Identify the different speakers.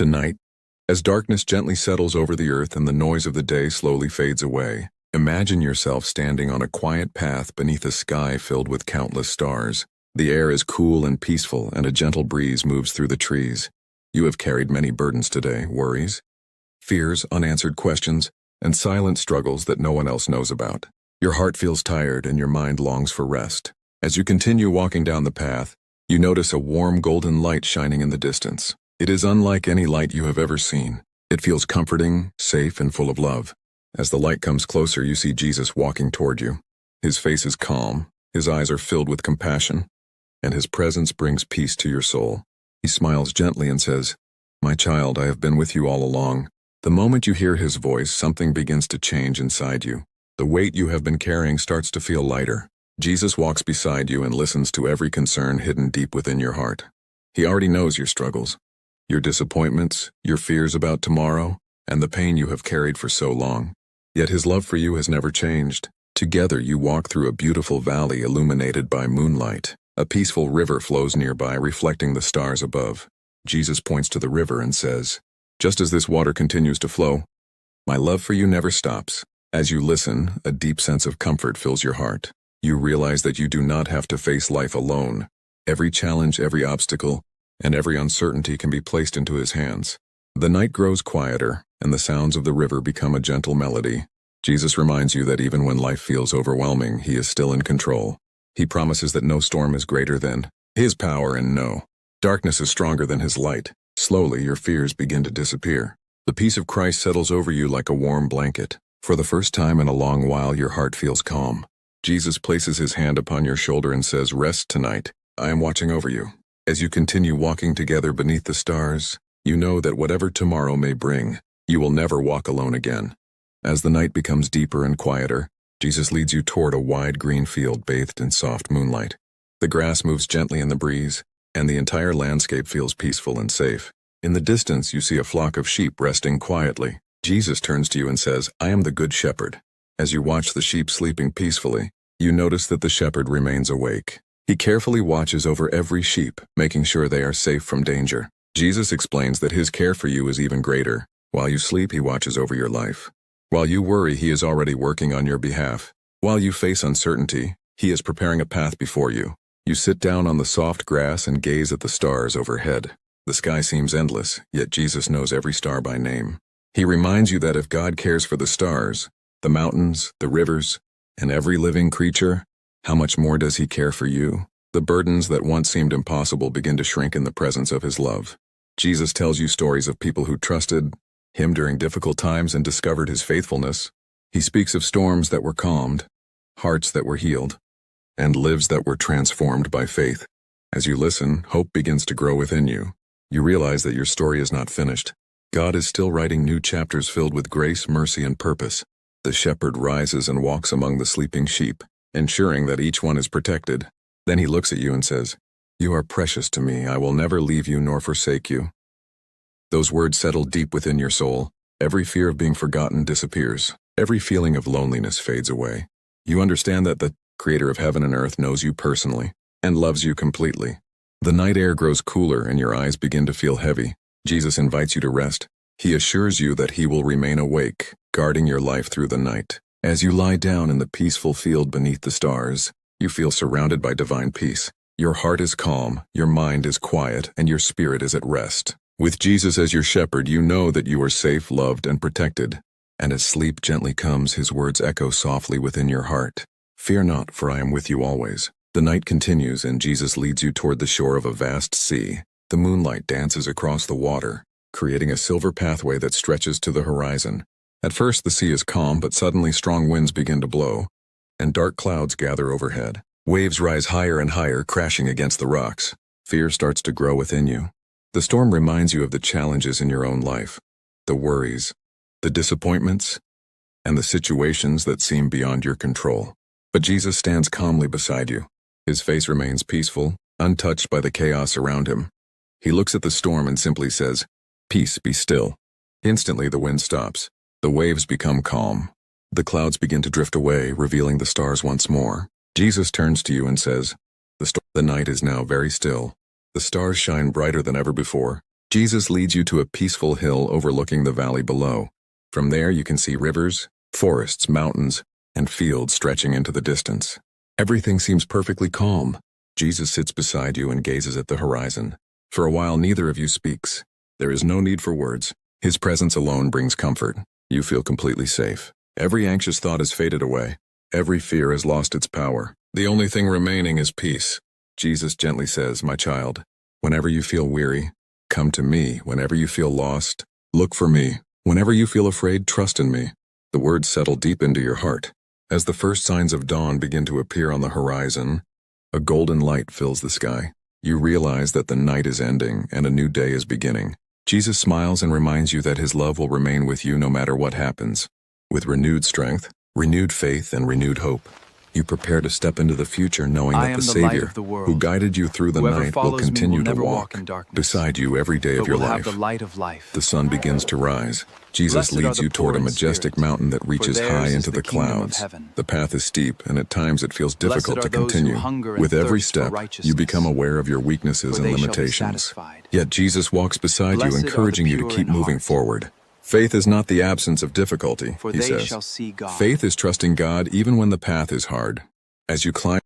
Speaker 1: Tonight, as darkness gently settles over the earth and the noise of the day slowly fades away, imagine yourself standing on a quiet path beneath a sky filled with countless stars. The air is cool and peaceful, and a gentle breeze moves through the trees. You have carried many burdens today: worries, fears, unanswered questions, and silent struggles that no one else knows about. Your heart feels tired and your mind longs for rest. As you continue walking down the path, you notice a warm golden light shining in the distance. It is unlike any light you have ever seen. It feels comforting, safe, and full of love. As the light comes closer, you see Jesus walking toward you. His face is calm, his eyes are filled with compassion, and his presence brings peace to your soul. He smiles gently and says, "My child, I have been with you all along." The moment you hear his voice, something begins to change inside you. The weight you have been carrying starts to feel lighter. Jesus walks beside you and listens to every concern hidden deep within your heart. He already knows your struggles, your disappointments, your fears about tomorrow, and the pain you have carried for so long. Yet his love for you has never changed. Together you walk through a beautiful valley illuminated by moonlight. A peaceful river flows nearby, reflecting the stars above. Jesus points to the river and says, "Just as this water continues to flow, my love for you never stops." As you listen, a deep sense of comfort fills your heart. You realize that you do not have to face life alone. Every challenge, every obstacle, and every uncertainty can be placed into his hands. The night grows quieter, and the sounds of the river become a gentle melody. Jesus reminds you that even when life feels overwhelming, he is still in control. He promises that no storm is greater than his power, and no darkness is stronger than his light. Slowly, your fears begin to disappear. The peace of Christ settles over you like a warm blanket. For the first time in a long while, your heart feels calm. Jesus places his hand upon your shoulder and says, "Rest tonight. I am watching over you." As you continue walking together beneath the stars, you know that whatever tomorrow may bring, you will never walk alone again. As the night becomes deeper and quieter, Jesus leads you toward a wide green field bathed in soft moonlight. The grass moves gently in the breeze, and the entire landscape feels peaceful and safe. In the distance, you see a flock of sheep resting quietly. Jesus turns to you and says, "I am the good shepherd." As you watch the sheep sleeping peacefully, you notice that the shepherd remains awake. He carefully watches over every sheep, making sure they are safe from danger. Jesus explains that his care for you is even greater. While you sleep, he watches over your life. While you worry, he is already working on your behalf. While you face uncertainty, he is preparing a path before you. You sit down on the soft grass and gaze at the stars overhead. The sky seems endless, yet Jesus knows every star by name. He reminds you that if God cares for the stars, the mountains, the rivers, and every living creature, how much more does he care for you? The burdens that once seemed impossible begin to shrink in the presence of his love. Jesus tells you stories of people who trusted him during difficult times and discovered his faithfulness. He speaks of storms that were calmed, hearts that were healed, and lives that were transformed by faith. As you listen, hope begins to grow within you. You realize that your story is not finished. God is still writing new chapters filled with grace, mercy, and purpose. The shepherd rises and walks among the sleeping sheep, ensuring that each one is protected. Then he looks at you and says, "You are precious to me. I will never leave you nor forsake you." Those words settle deep within your soul. Every fear of being forgotten disappears. Every feeling of loneliness fades away. You understand that the Creator of heaven and earth knows you personally and loves you completely. The night air grows cooler and your eyes begin to feel heavy. Jesus invites you to rest. He assures you that he will remain awake, guarding your life through the night. As you lie down in the peaceful field beneath the stars, you feel surrounded by divine peace. Your heart is calm, your mind is quiet, and your spirit is at rest. With Jesus as your shepherd, you know that you are safe, loved, and protected. And as sleep gently comes, his words echo softly within your heart. "Fear not, for I am with you always." The night continues, and Jesus leads you toward the shore of a vast sea. The moonlight dances across the water, creating a silver pathway that stretches to the horizon. At first, the sea is calm, but suddenly strong winds begin to blow, and dark clouds gather overhead. Waves rise higher and higher, crashing against the rocks. Fear starts to grow within you. The storm reminds you of the challenges in your own life, the worries, the disappointments, and the situations that seem beyond your control. But Jesus stands calmly beside you. His face remains peaceful, untouched by the chaos around him. He looks at the storm and simply says, "Peace, be still." Instantly, the wind stops. The waves become calm. The clouds begin to drift away, revealing the stars once more. Jesus turns to you and says, The night is now very still. The stars shine brighter than ever before, Jesus leads you to a peaceful hill overlooking the valley below. From there you can see rivers, forests, mountains, and fields stretching into the distance. Everything seems perfectly calm. Jesus sits beside you and gazes at the horizon. For a while neither of you speaks. There is no need for words. His presence alone brings comfort. You feel completely safe. Every anxious thought has faded away. Every fear has lost its power. The only thing remaining is peace. Jesus gently says, "My child, whenever you feel weary, come to me. Whenever you feel lost, look for me. Whenever you feel afraid, trust in me." The words settle deep into your heart. As the first signs of dawn begin to appear on the horizon, a golden light fills the sky. You realize that the night is ending and a new day is beginning. Jesus smiles and reminds you that his love will remain with you no matter what happens. With renewed strength, renewed faith, and renewed hope, you prepare to step into the future knowing that the Savior, who guided you through the night, will continue to walk beside you every day of your life. The sun begins to rise. Jesus leads you toward a majestic mountain that reaches high into the clouds. The path is steep, and at times it feels difficult to continue. With every step, you become aware of your weaknesses and limitations. Yet Jesus walks beside you, encouraging you to keep moving forward. Faith is not the absence of difficulty, he says. Faith is trusting God even when the path is hard. As you climb